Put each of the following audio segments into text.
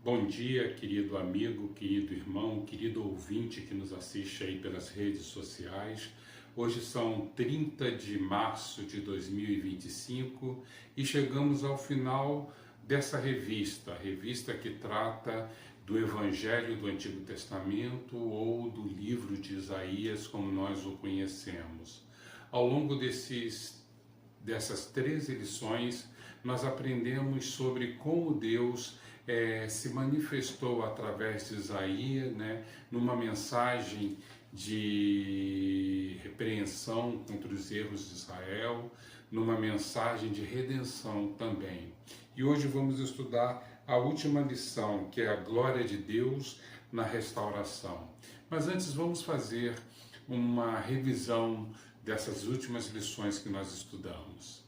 Bom dia, querido amigo, querido irmão, querido ouvinte que nos assiste aí pelas redes sociais. Hoje são 30 de março de 2025 e chegamos ao final dessa revista, a revista que trata do Evangelho do Antigo Testamento ou do livro de Isaías, como nós o conhecemos. Ao longo dessas 13 lições, nós aprendemos sobre como Deus se manifestou através de Isaías, numa mensagem de repreensão contra os erros de Israel, numa mensagem de redenção também. E hoje vamos estudar a última lição, que é a glória de Deus na restauração. Mas antes vamos fazer uma revisão dessas últimas lições que nós estudamos.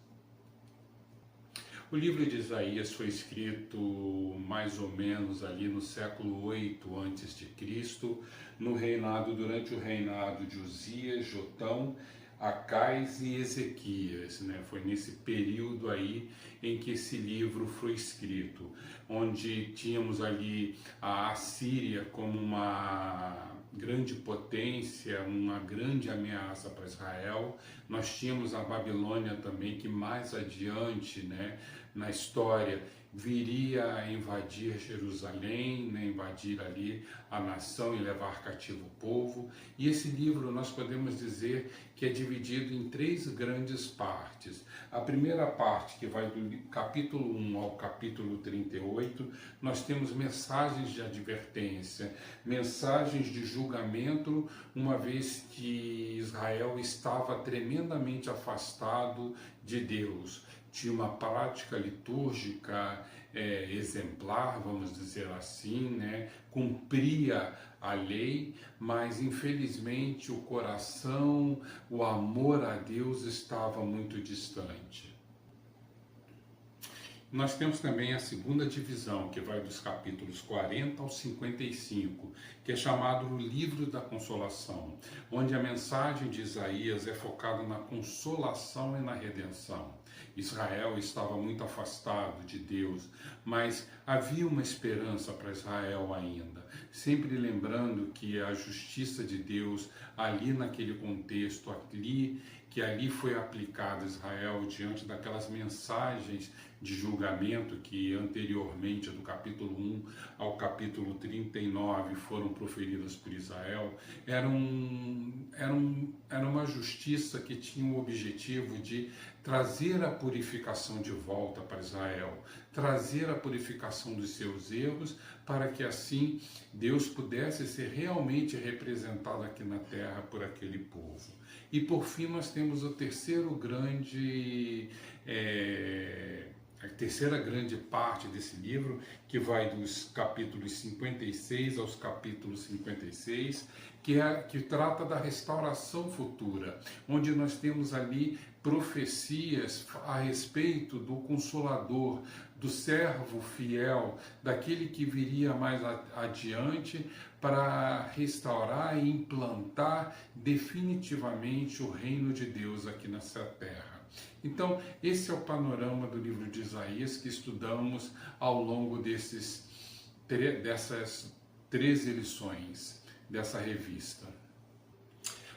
O livro de Isaías foi escrito mais ou menos ali no século 8 a.C., durante o reinado de Uzias, Jotão, Acais e Ezequias, Foi nesse período aí em que esse livro foi escrito, onde tínhamos ali a Assíria como uma grande potência, uma grande ameaça para Israel. Nós tínhamos a Babilônia também, que mais adiante, na história, viria a invadir Jerusalém, invadir ali a nação e levar cativo o povo. E esse livro nós podemos dizer que é dividido em 3 grandes partes. A primeira parte, que vai do capítulo 1 ao capítulo 38, nós temos mensagens de advertência, mensagens de julgamento, uma vez que Israel estava tremendamente afastado de Deus. Tinha uma prática litúrgica exemplar, vamos dizer assim, cumpria a lei, mas infelizmente o coração, o amor a Deus estava muito distante. Nós temos também a segunda divisão, que vai dos capítulos 40 ao 55, que é chamado o Livro da Consolação, onde a mensagem de Isaías é focada na consolação e na redenção. Israel estava muito afastado de Deus, mas havia uma esperança para Israel ainda. Sempre lembrando que a justiça de Deus ali naquele contexto, que ali foi aplicada a Israel diante daquelas mensagens de julgamento que anteriormente, do capítulo 1 ao capítulo 39, foram proferidas por Israel, era uma justiça que tinha o objetivo de trazer a purificação de volta para Israel, trazer a purificação dos seus erros, para que assim Deus pudesse ser realmente representado aqui na terra por aquele povo. E por fim nós temos a terceira grande parte desse livro, que vai dos capítulos 56 aos capítulos 56, que trata da restauração futura, onde nós temos ali profecias a respeito do Consolador, do servo fiel, daquele que viria mais adiante para restaurar e implantar definitivamente o reino de Deus aqui nessa terra. Então, esse é o panorama do livro de Isaías que estudamos ao longo dessas 13 lições dessa revista.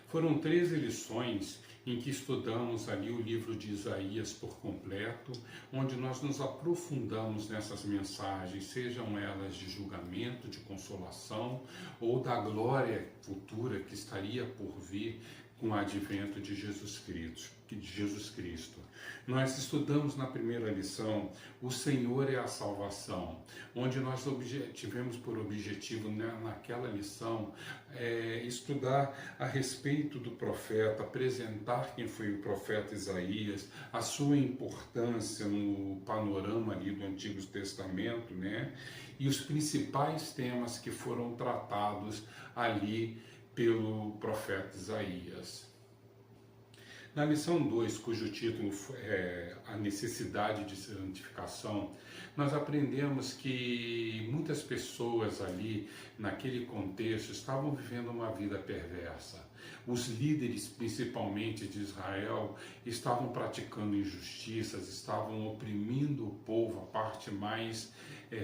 Foram 13 lições em que estudamos ali o livro de Isaías por completo, onde nós nos aprofundamos nessas mensagens, sejam elas de julgamento, de consolação ou da glória futura que estaria por vir com o advento de Jesus Cristo. Nós estudamos na primeira lição o Senhor é a salvação, onde nós tivemos por objetivo naquela lição estudar a respeito do profeta, apresentar quem foi o profeta Isaías, a sua importância no panorama ali do Antigo Testamento, e os principais temas que foram tratados ali pelo profeta Isaías. Na lição 2, cujo título é A Necessidade de Santificação, nós aprendemos que muitas pessoas ali, naquele contexto, estavam vivendo uma vida perversa. Os líderes, principalmente de Israel, estavam praticando injustiças, estavam oprimindo o povo, a parte mais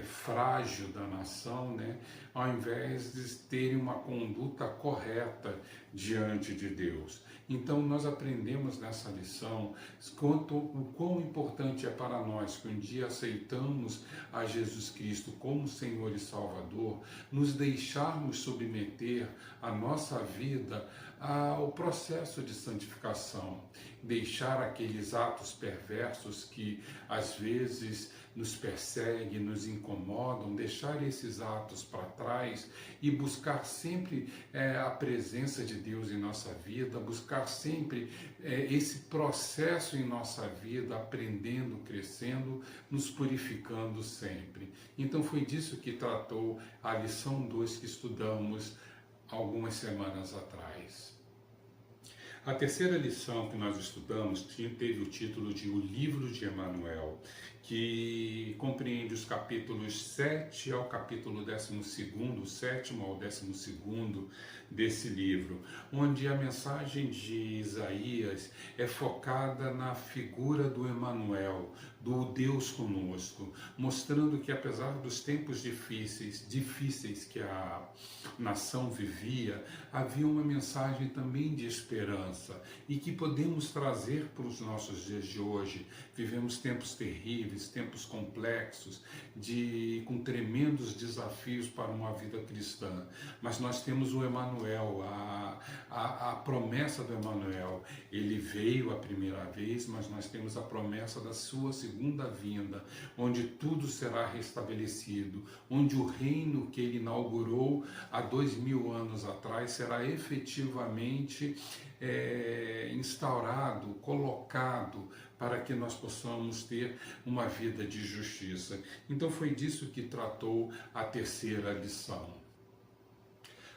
frágil da nação, né? Ao invés de terem uma conduta correta diante de Deus. Então nós aprendemos nessa lição o quão importante é para nós que um dia aceitamos a Jesus Cristo como Senhor e Salvador, nos deixarmos submeter a nossa vida ao processo de santificação, deixar aqueles atos perversos que às vezes nos perseguem, nos incomodam, deixar esses atos para trás e buscar sempre a presença de Deus em nossa vida, buscar sempre esse processo em nossa vida, aprendendo, crescendo, nos purificando sempre. Então foi disso que tratou a lição 2 que estudamos algumas semanas atrás. A terceira lição que nós estudamos teve o título de O Livro de Emanuel, que compreende os capítulos 7 ao capítulo 12º, o 7º ao 12º desse livro, onde a mensagem de Isaías é focada na figura do Emanuel, do Deus conosco, mostrando que apesar dos tempos difíceis que a nação vivia, havia uma mensagem também de esperança e que podemos trazer para os nossos dias de hoje. Vivemos tempos terríveis, tempos complexos, com tremendos desafios para uma vida cristã, mas nós temos o Emanuel, a promessa do Emanuel. Ele veio a primeira vez, mas nós temos a promessa da sua segunda vinda, onde tudo será restabelecido, onde o reino que ele inaugurou há 2000 anos atrás será efetivamente instaurado, colocado, para que nós possamos ter uma vida de justiça. Então foi disso que tratou a terceira lição.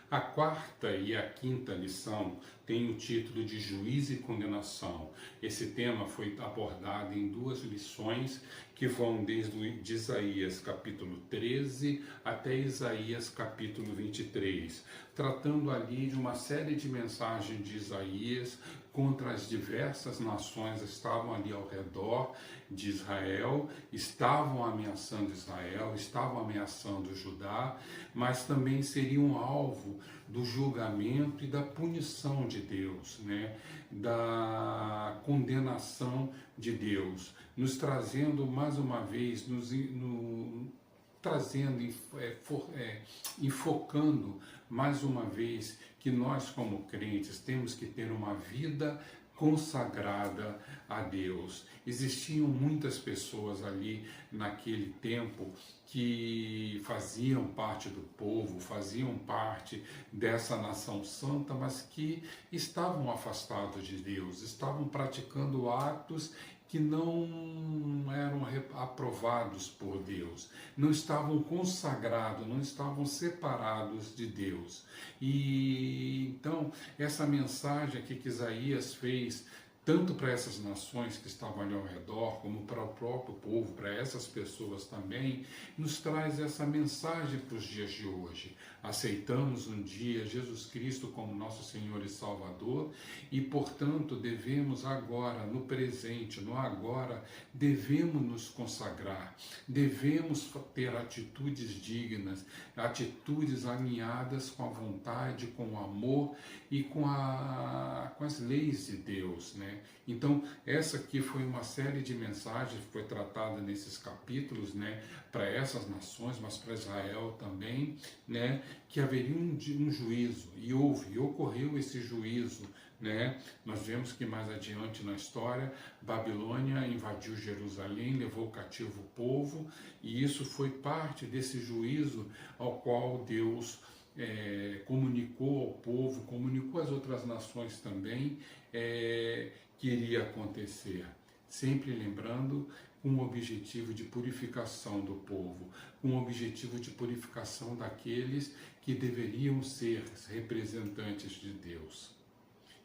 A quarta e a quinta lição tem o título de Juízo e Condenação. Esse tema foi abordado em 2 lições que vão desde Isaías capítulo 13 até Isaías capítulo 23, tratando ali de uma série de mensagens de Isaías contra as diversas nações que estavam ali ao redor de Israel, estavam ameaçando Israel, estavam ameaçando Judá, mas também seriam alvo do julgamento e da punição de Deus, né? Da condenação de Deus, nos trazendo mais uma vez, enfocando mais uma vez que nós como crentes temos que ter uma vida consagrada a Deus. Existiam muitas pessoas ali naquele tempo que faziam parte do povo, faziam parte dessa nação santa, mas que estavam afastados de Deus, estavam praticando atos que não eram aprovados por Deus, não estavam consagrados, não estavam separados de Deus. E então essa mensagem aqui que Isaías fez, tanto para essas nações que estavam ali ao redor, como para o próprio povo, para essas pessoas também, nos traz essa mensagem para os dias de hoje. Aceitamos um dia Jesus Cristo como nosso Senhor e Salvador e, portanto, devemos agora, no presente, no agora, devemos nos consagrar, devemos ter atitudes dignas, atitudes alinhadas com a vontade, com o amor e com as leis de Deus, né? Então, essa aqui foi uma série de mensagens que foi tratada nesses capítulos, né, para essas nações, mas para Israel também, né, que haveria um juízo, e ocorreu esse juízo, né? Nós vemos que mais adiante na história, Babilônia invadiu Jerusalém, levou cativo o povo, e isso foi parte desse juízo ao qual Deus comunicou ao povo, comunicou às outras nações também, que iria acontecer. Sempre lembrando, com o objetivo de purificação do povo, com o objetivo de purificação daqueles que deveriam ser representantes de Deus.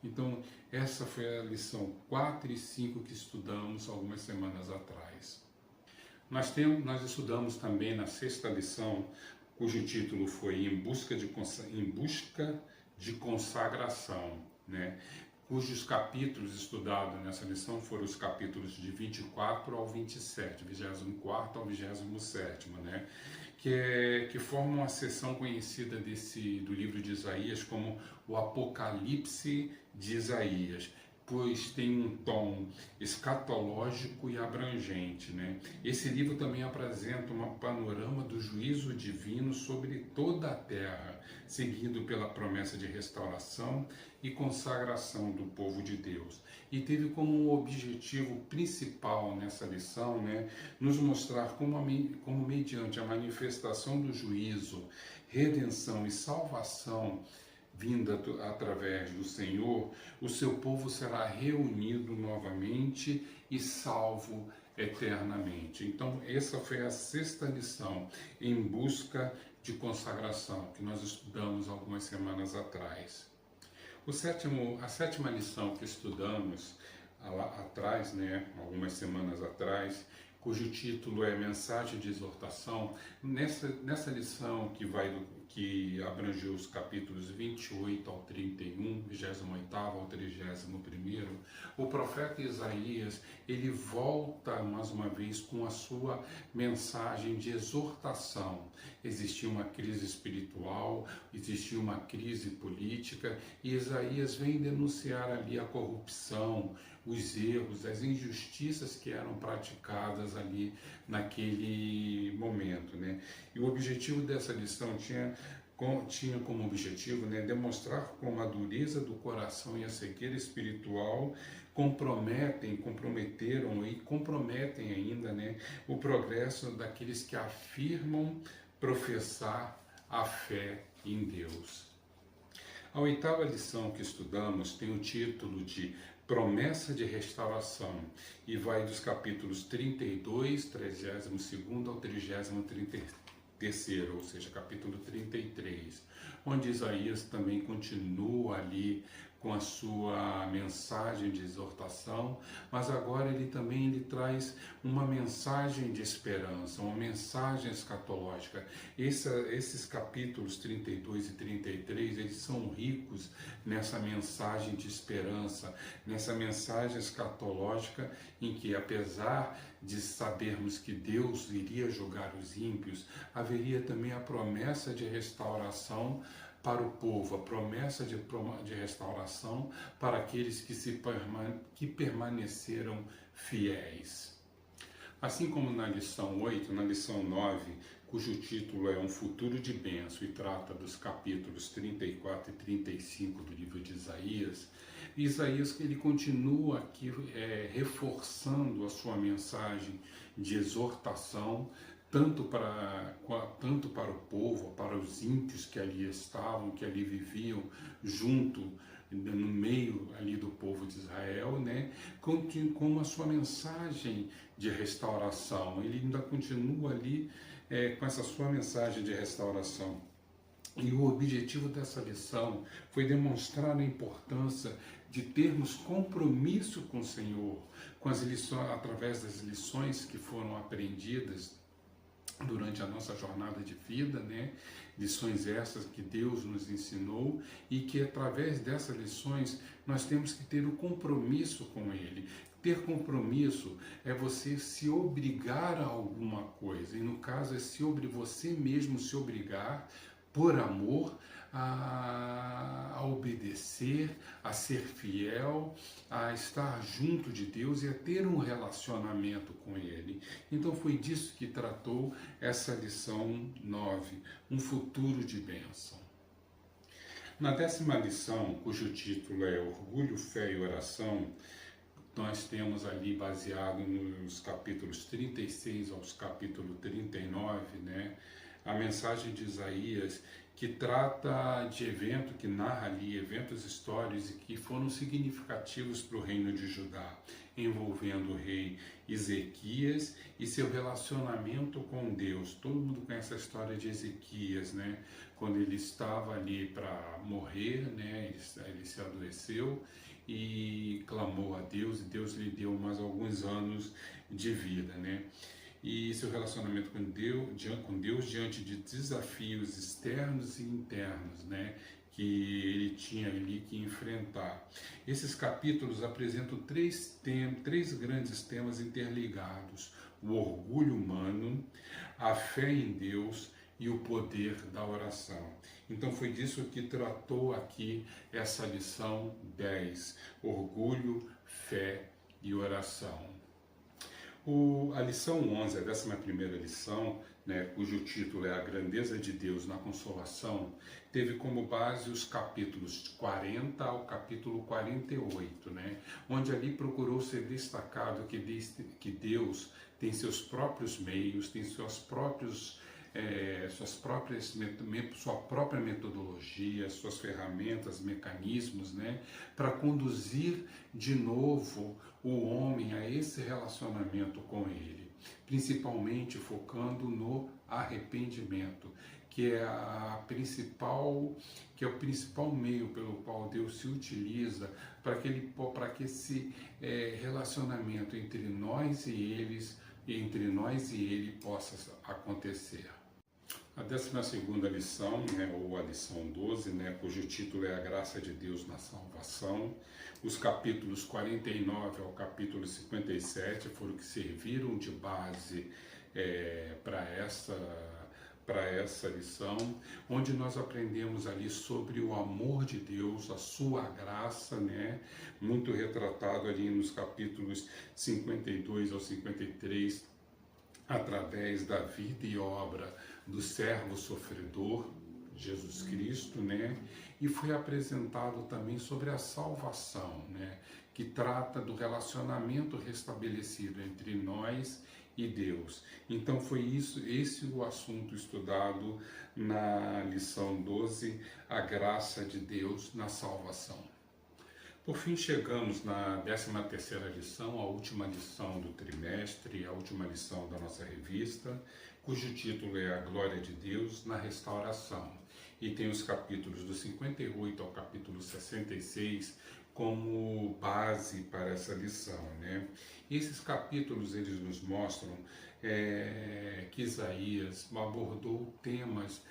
Então, essa foi a lição 4 e 5 que estudamos algumas semanas atrás. Nós estudamos também na sexta lição, cujo título foi Em Busca de consagração, né? Cujos capítulos estudados nessa lição foram os capítulos de 24 ao 27, 24º ao 27º, né? Que formam uma seção conhecida do livro de Isaías como o Apocalipse de Isaías, pois tem um tom escatológico e abrangente, né? Esse livro também apresenta um panorama do juízo divino sobre toda a terra, seguido pela promessa de restauração e consagração do povo de Deus. E teve como objetivo principal nessa lição, né, nos mostrar como mediante a manifestação do juízo, redenção e salvação vinda através do Senhor, o seu povo será reunido novamente e salvo eternamente. Então, essa foi a sexta lição, em busca de consagração, que nós estudamos algumas semanas atrás. A sétima lição que estudamos atrás, né, algumas semanas atrás, cujo título é Mensagem de Exortação, nessa lição que abrangeu os capítulos 28 ao 31, 28º ao 31º, o profeta Isaías, ele volta mais uma vez com a sua mensagem de exortação. Existia uma crise espiritual, existia uma crise política, e Isaías vem denunciar ali a corrupção, os erros, as injustiças que eram praticadas ali naquele momento, né? E o objetivo dessa lição tinha como objetivo, né, demonstrar como a dureza do coração e a cegueira espiritual comprometeram e comprometem ainda, né, o progresso daqueles que afirmam professar a fé em Deus. A oitava lição que estudamos tem o título de Promessa de Restauração e vai dos capítulos 32, 32º ao 33º, ou seja, capítulo 33, onde Isaías também continua ali com a sua mensagem de exortação, mas agora ele traz uma mensagem de esperança, uma mensagem escatológica. Esses capítulos 32 e 33, eles são ricos nessa mensagem de esperança, nessa mensagem escatológica em que, apesar de sabermos que Deus iria julgar os ímpios, haveria também a promessa de restauração para o povo, a promessa de restauração para aqueles que permaneceram fiéis. Assim como na lição 8, na lição 9, cujo título é Um Futuro de Bênção e trata dos capítulos 34 e 35 do livro de Isaías, ele continua aqui reforçando a sua mensagem de exortação, tanto para o povo, para os ímpios que ali estavam, que ali viviam junto, no meio ali do povo de Israel, né, como a sua mensagem de restauração. Ele ainda continua ali com essa sua mensagem de restauração. E o objetivo dessa lição foi demonstrar a importância de termos compromisso com o Senhor, com as lições, através das lições que foram aprendidas durante a nossa jornada de vida, né? Lições essas que Deus nos ensinou e que através dessas lições nós temos que ter o compromisso com Ele. Ter compromisso é você se obrigar a alguma coisa, e no caso é você mesmo se obrigar por amor a obedecer, a ser fiel, a estar junto de Deus e a ter um relacionamento com Ele. Então foi disso que tratou essa lição 9, um futuro de bênção. Na 10ª lição, cujo título é Orgulho, Fé e Oração, nós temos ali, baseado nos capítulos 36 aos capítulos 39, né, a mensagem de Isaías, que trata de que narra ali eventos históricos e que foram significativos para o reino de Judá, envolvendo o rei Ezequias e seu relacionamento com Deus. Todo mundo conhece a história de Ezequias, né? Quando ele estava ali para morrer, né? Ele se adoeceu e clamou a Deus, e Deus lhe deu mais alguns anos de vida, né? E seu relacionamento com Deus diante de desafios externos e internos, né, que ele tinha ali que enfrentar. Esses capítulos apresentam três grandes temas interligados: o orgulho humano, a fé em Deus e o poder da oração. Então foi disso que tratou aqui essa lição 10, orgulho, fé e oração. A lição 11, a 11ª lição, né, cujo título é A Grandeza de Deus na Consolação, teve como base os capítulos 40 ao capítulo 48, né, onde ali procurou ser destacado que Deus tem seus próprios meios, tem sua própria metodologia, suas ferramentas, mecanismos, né, para conduzir de novo o homem a esse relacionamento com ele, principalmente focando no arrependimento, que é o principal meio pelo qual Deus se utiliza para que esse relacionamento entre nós e ele possa acontecer. A 12ª lição, né, ou a lição 12, né, cujo título é A Graça de Deus na Salvação, os capítulos 49 ao capítulo 57 foram que serviram de base para essa lição, onde nós aprendemos ali sobre o amor de Deus, a sua graça, né, muito retratado ali nos capítulos 52 ao 53, através da vida e obra do servo sofredor, Jesus Cristo, né? E foi apresentado também sobre a salvação, né? Que trata do relacionamento restabelecido entre nós e Deus. Então foi esse o assunto estudado na lição 12, a graça de Deus na salvação. Por fim, chegamos na 13ª lição, a última lição do trimestre, a última lição da nossa revista, cujo título é A Glória de Deus na Restauração. E tem os capítulos do 58 ao capítulo 66 como base para essa lição, né? Esses capítulos, eles nos mostram que Isaías abordou temas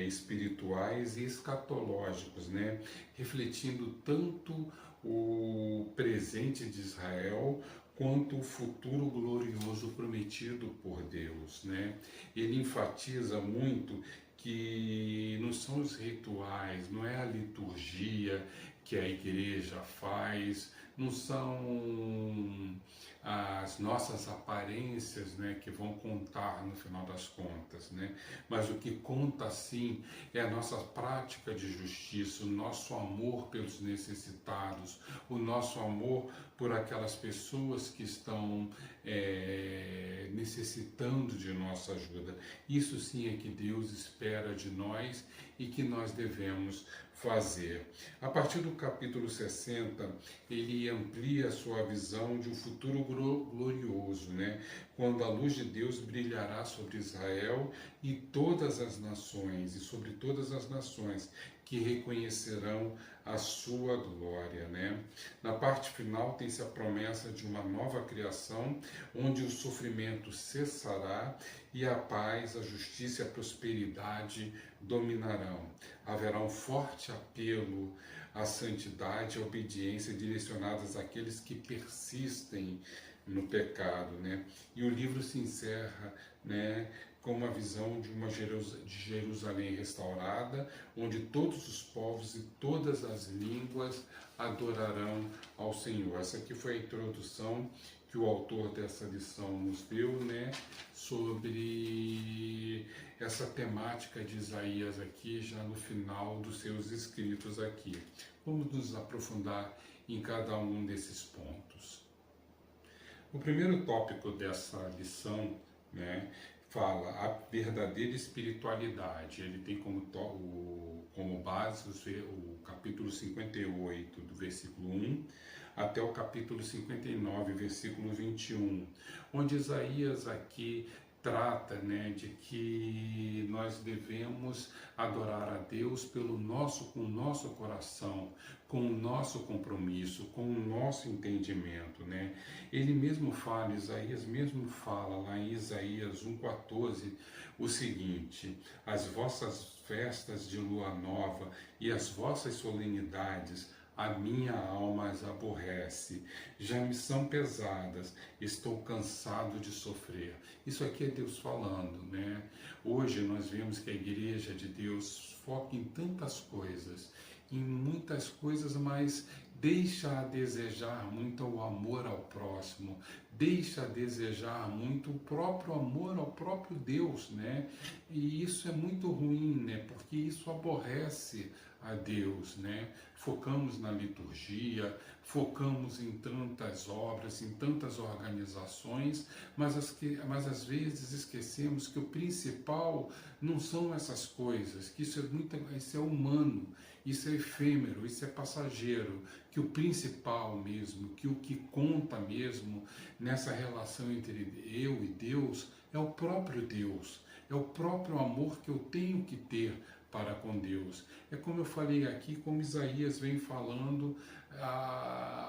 espirituais e escatológicos, né? Refletindo tanto o presente de Israel quanto o futuro glorioso prometido por Deus, né? Ele enfatiza muito que não são os rituais, não é a liturgia que a igreja faz, não são as nossas aparências, né, que vão contar no final das contas, né? Mas o que conta sim é a nossa prática de justiça, o nosso amor pelos necessitados, o nosso amor por aquelas pessoas que estão necessitando de nossa ajuda. Isso sim é que Deus espera de nós e que nós devemos fazer. A partir do capítulo 60, ele amplia a sua visão de um futuro glorioso, né? Quando a luz de Deus brilhará sobre Israel e todas as nações, e sobre todas as nações que reconhecerão a sua glória, né? Na parte final tem-se a promessa de uma nova criação, onde o sofrimento cessará e a paz, a justiça e a prosperidade dominarão. Haverá um forte apelo à santidade e à obediência direcionadas àqueles que persistem no pecado, né? E o livro se encerra, né, com uma visão de Jerusalém restaurada, onde todos os povos e todas as línguas adorarão ao Senhor. Essa aqui foi a introdução que o autor dessa lição nos deu, né, sobre essa temática de Isaías aqui, já no final dos seus escritos aqui. Vamos nos aprofundar em cada um desses pontos. O primeiro tópico dessa lição, né, fala a verdadeira espiritualidade. Ele tem como base o capítulo 58, do versículo 1 até o capítulo 59, versículo 21, onde Isaías aqui trata, né, de que nós devemos adorar a Deus com o nosso coração, com o nosso compromisso, com o nosso entendimento, né? Ele mesmo fala, Isaías mesmo fala lá em Isaías 1,14 o seguinte: as vossas festas de lua nova e as vossas solenidades a minha alma as aborrece, já me são pesadas, estou cansado de sofrer. Isso aqui é Deus falando, né? Hoje nós vemos que a Igreja de Deus foca em tantas coisas, em muitas coisas, mas deixa a desejar muito o amor ao próximo, deixa a desejar muito o próprio amor ao próprio Deus, né? E isso é muito ruim, né? Porque isso aborrece a Deus, né? Focamos na liturgia, focamos em tantas obras, em tantas organizações, mas às vezes esquecemos que o principal não são essas coisas, que isso é humano, isso é efêmero, isso é passageiro, que o principal mesmo, que o que conta mesmo nessa relação entre eu e Deus é o próprio Deus, é o próprio amor que eu tenho que ter para com Deus. É como eu falei aqui, como Isaías vem falando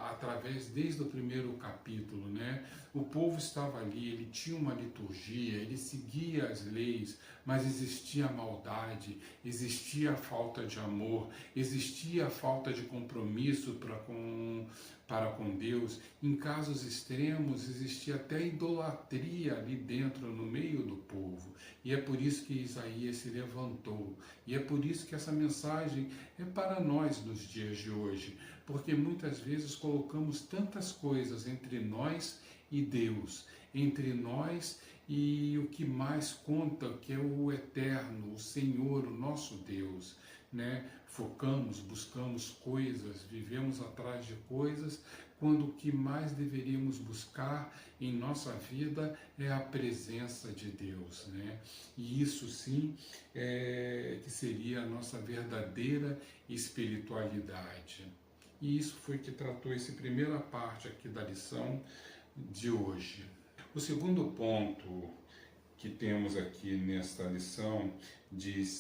através desde o primeiro capítulo, né? O povo estava ali, ele tinha uma liturgia, ele seguia as leis, mas existia a maldade, existia a falta de amor, existia a falta de compromisso para com Deus. Em casos extremos, existia até idolatria ali dentro, no meio do povo. E é por isso que Isaías se levantou. E é por isso que essa mensagem é para nós nos dias de hoje. Porque muitas vezes colocamos tantas coisas entre nós e Deus, entre nós e o que mais conta, que é o eterno, o Senhor, o nosso Deus, né? Focamos, buscamos coisas, vivemos atrás de coisas, quando o que mais deveríamos buscar em nossa vida é a presença de Deus, né? E isso sim que seria a nossa verdadeira espiritualidade. E isso foi que tratou essa primeira parte aqui da lição de hoje. O segundo ponto que temos aqui nesta lição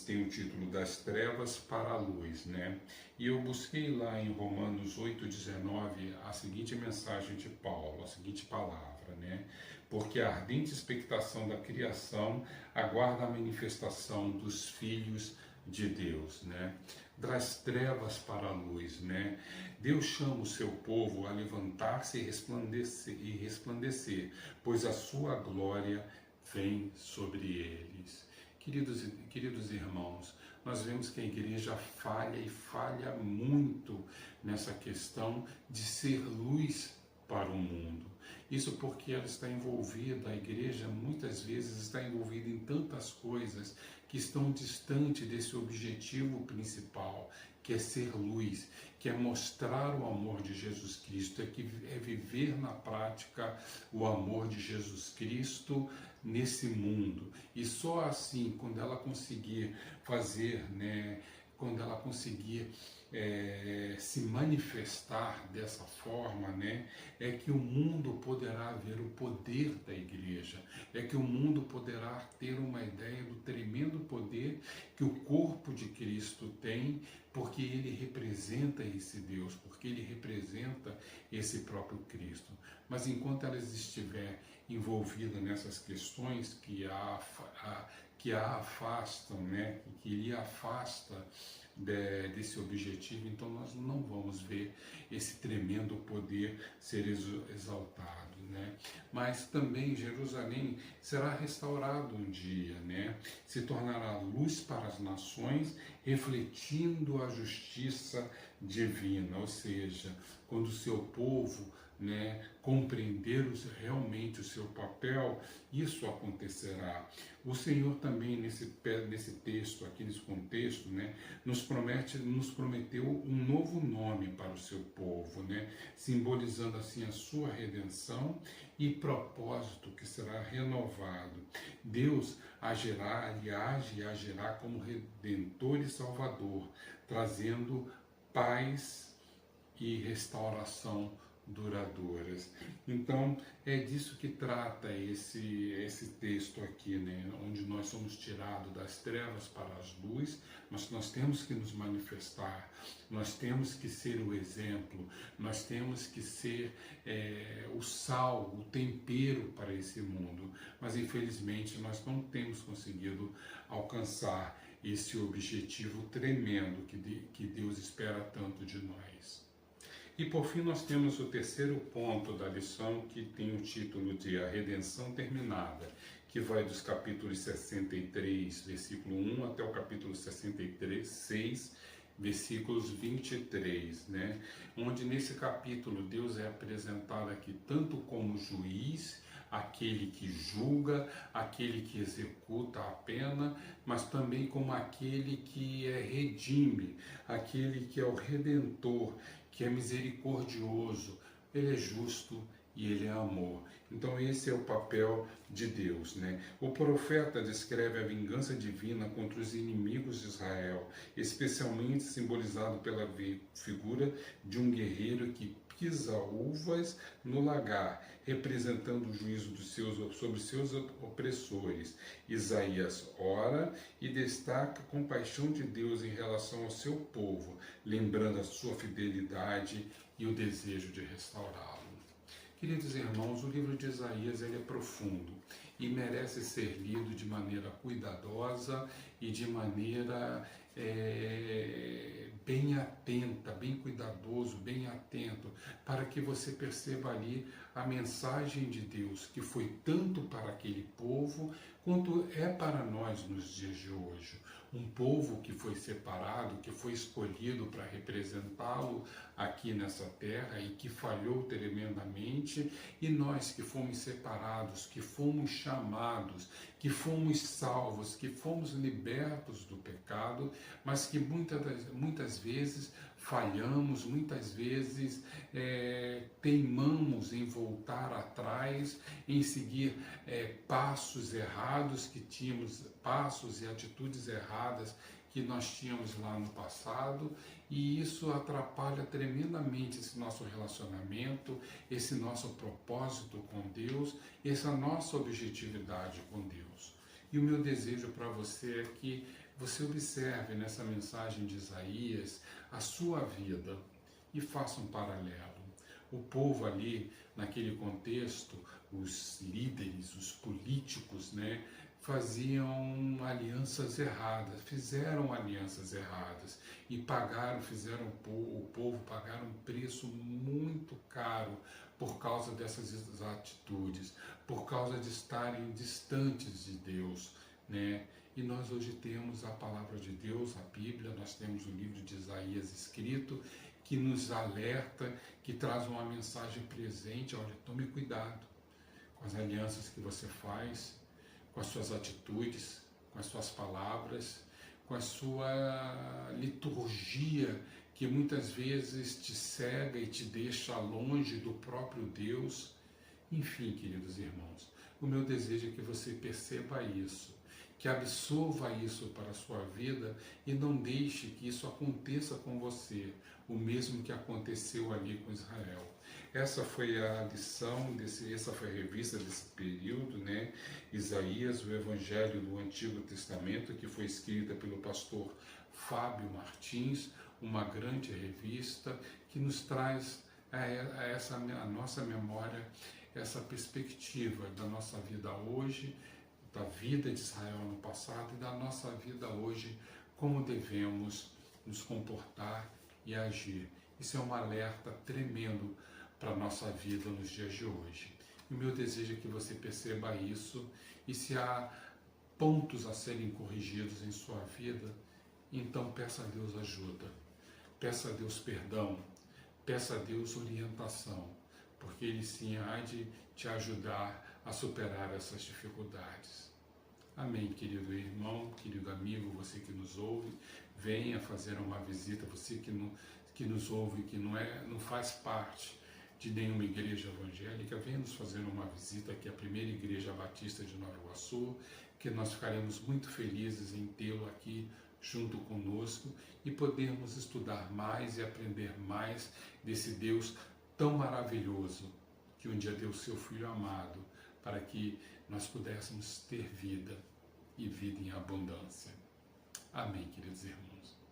tem o título das trevas para a luz, né? E eu busquei lá em Romanos 8,19 a seguinte mensagem de Paulo, a seguinte palavra, né? Porque a ardente expectação da criação aguarda a manifestação dos filhos de Deus, né? Das trevas para a luz, né? Deus chama o seu povo a levantar-se e resplandecer, pois a sua glória vem sobre eles. Queridos irmãos, nós vemos que a igreja falha e falha muito nessa questão de ser luz para o mundo. Isso porque ela está envolvida, a igreja muitas vezes está envolvida em tantas coisas que estão distante desse objetivo principal, que é ser luz, que é mostrar o amor de Jesus Cristo, é viver na prática o amor de Jesus Cristo nesse mundo. E só assim, quando ela conseguir fazer, né, quando ela conseguir se manifestar dessa forma, né, é que o mundo poderá ver o poder da igreja, é que o mundo poderá ter uma ideia do tremendo poder que o corpo de Cristo tem, porque ele representa esse Deus, porque ele representa esse próprio Cristo. Mas enquanto elas estiver envolvida nessas questões que a afastam, né, que lhe afasta desse objetivo, então nós não vamos ver esse tremendo poder ser exaltado, né? Mas também Jerusalém será restaurado um dia, né? Se tornará luz para as nações, refletindo a justiça divina, ou seja, quando o seu povo, né, compreender realmente o seu papel, isso acontecerá. O Senhor também nesse texto, aqui nesse contexto, né, nos prometeu um novo nome para o seu povo, né, simbolizando assim a sua redenção e propósito que será renovado. Deus agirá, ele age e agirá como Redentor e Salvador, trazendo paz e restauração duradouras. Então, é disso que trata esse texto aqui, né? Onde nós somos tirados das trevas para as luz, mas nós temos que nos manifestar, nós temos que ser o exemplo, nós temos que ser o sal, o tempero para esse mundo. Mas, infelizmente, nós não temos conseguido alcançar esse objetivo tremendo que Deus espera tanto de nós. E por fim nós temos o terceiro ponto da lição, que tem o título de A Redenção Terminada, que vai dos capítulos 63, versículo 1, até o capítulo 63, 6, versículos 23, né? Onde nesse capítulo Deus é apresentado aqui tanto como juiz, aquele que julga, aquele que executa a pena, mas também como aquele que redime, aquele que é o redentor, que é misericordioso, ele é justo e ele é amor. Então esse é o papel de Deus, né? O profeta descreve a vingança divina contra os inimigos de Israel, especialmente simbolizado pela figura de um guerreiro que pisa uvas no lagar, representando o juízo sobre seus opressores. Isaías ora e destaca a compaixão de Deus em relação ao seu povo, lembrando a sua fidelidade e o desejo de restaurá-lo. Queridos irmãos, o livro de Isaías ele é profundo e merece ser lido de maneira cuidadosa e de maneira bem atenta, bem cuidadoso, bem atento, para que você perceba ali a mensagem de Deus, que foi tanto para aquele povo, quanto é para nós nos dias de hoje. Um povo que foi separado, que foi escolhido para representá-lo aqui nessa terra e que falhou tremendamente, e nós que fomos separados, que fomos chamados, que fomos salvos, que fomos libertos do pecado, mas que muitas vezes falhamos, muitas vezes teimamos em voltar atrás, em seguir passos errados que tínhamos, passos e atitudes erradas que nós tínhamos lá no passado, e isso atrapalha tremendamente esse nosso relacionamento, esse nosso propósito com Deus, essa nossa objetividade com Deus. E o meu desejo para você é que você observe nessa mensagem de Isaías a sua vida e faça um paralelo. O povo ali, naquele contexto, os líderes, os políticos, né, faziam alianças erradas, fizeram alianças erradas e fizeram o povo pagar um preço muito caro por causa dessas atitudes, por causa de estarem distantes de Deus, né? E nós hoje temos a palavra de Deus, a Bíblia, nós temos o livro de Isaías escrito, que nos alerta, que traz uma mensagem presente. Olha, tome cuidado com as alianças que você faz, com as suas atitudes, com as suas palavras, com a sua liturgia, que muitas vezes te cega e te deixa longe do próprio Deus. Enfim, queridos irmãos, o meu desejo é que você perceba isso, que absorva isso para a sua vida e não deixe que isso aconteça com você, o mesmo que aconteceu ali com Israel. Essa foi a lição, essa foi a revista desse período, né? Isaías, o Evangelho do Antigo Testamento, que foi escrita pelo pastor Fábio Martins, uma grande revista que nos traz a nossa memória, essa perspectiva da nossa vida hoje, da vida de Israel no passado e da nossa vida hoje, como devemos nos comportar e agir. Isso é um alerta tremendo para a nossa vida nos dias de hoje. E o meu desejo é que você perceba isso, e se há pontos a serem corrigidos em sua vida, então peça a Deus ajuda, peça a Deus perdão, peça a Deus orientação, porque Ele sim há de te ajudar a superar essas dificuldades. Amém, querido irmão, querido amigo, você que nos ouve, venha fazer uma visita, você que nos ouve, que não faz parte de nenhuma igreja evangélica, venha nos fazer uma visita aqui à primeira igreja batista de Nova Iguaçu, que nós ficaremos muito felizes em tê-lo aqui junto conosco e podermos estudar mais e aprender mais desse Deus tão maravilhoso que um dia deu seu Filho amado para que nós pudéssemos ter vida e vida em abundância. Amém, queridos irmãos.